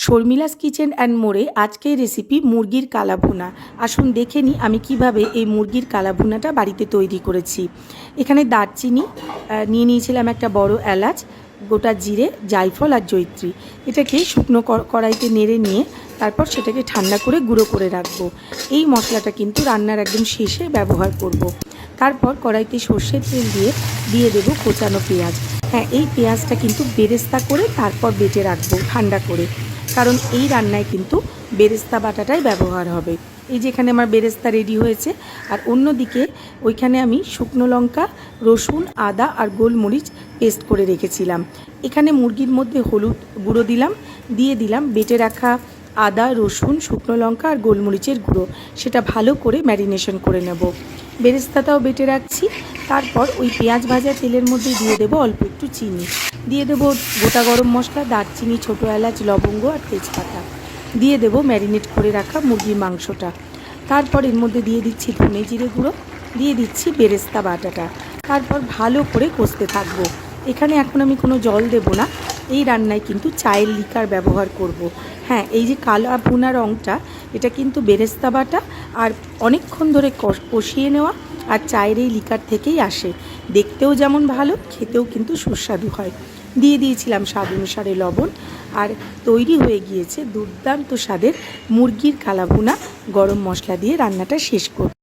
শর্মিলাস kitchen and মোড়ে আজকের recipe মুরগির কালা ভুনা। আসুন দেখে নিই আমি কিভাবে এই মুরগির কালা ভুনাটা বাড়িতে তৈরি করেছি। এখানে দারচিনি নিয়ে নিয়েছিলাম, একটা বড় এলাচ, গোটা জিরে, জায়ফল আর জয়িত্রী। এটাকে শুকনো কড়াইতে নেড়ে নিয়ে তারপর সেটাকে ঠান্ডা করে গুঁড়ো করে রাখবো। এই মশলাটা কিন্তু রান্নার একদম শেষে ব্যবহার করব। তারপর কড়াইতে সর্ষের তেল দিয়ে দেবো কোচানো পেঁয়াজ। হ্যাঁ, এই পেঁয়াজটা কিন্তু বেরেস্তা করে তারপর বেটে রাখবো ঠান্ডা করে, কারণ এই রান্নায় কিন্তু বেরেস্তা বাটাটাই ব্যবহার হবে। এই যে এখানে আমার বেরেস্তা রেডি হয়েছে, আর অন্যদিকে ওইখানে আমি শুকনো লঙ্কা, রসুন, আদা আর গোলমরিচ পেস্ট করে রেখেছিলাম। এখানে মুরগির মধ্যে হলুদ গুঁড়ো দিয়ে দিলাম বেটে রাখা আদা, রসুন, শুকনো লঙ্কা আর গোলমরিচের গুঁড়ো। সেটা ভালো করে ম্যারিনেশন করে নেব। বেরেস্তাটাও বেটে রাখছি। তারপর ওই পেঁয়াজ ভাজা তেলের মধ্যে দিয়ে দেবো অল্প একটু চিনি, দিয়ে দেবো গোটা গরম মশলা, দারচিনি, ছোটো এলাচ, লবঙ্গ আর তেজপাতা, দিয়ে দেবো ম্যারিনেট করে রাখা মুরগির মাংসটা। তারপর এর মধ্যে দিয়ে দিচ্ছি ধনে জিরে গুঁড়ো, দিয়ে দিচ্ছি বেরেস্তা বাটাটা। তারপর ভালো করে কষতে থাকবো। এখানে এখন আমি কোনো জল দেব না। এই রান্নায় কিন্তু চায়ের লিকার ব্যবহার করব। হ্যাঁ, এই যে কালা ভুনা রঙটা, এটা কিন্তু বেরেস্তা বাটা আর অনেকক্ষণ ধরে কষিয়ে নেওয়া আর চায়ের এই লিকার থেকেই আসে। দেখতেও যেমন ভালো, খেতেও কিন্তু সুস্বাদু হয়। দিয়ে দিয়েছিলাম স্বাদ অনুসারে লবণ, আর তৈরি হয়ে গিয়েছে দুর্দান্ত স্বাদের মুরগির কালা ভুনা। গরম মশলা দিয়ে রান্নাটা শেষ করব।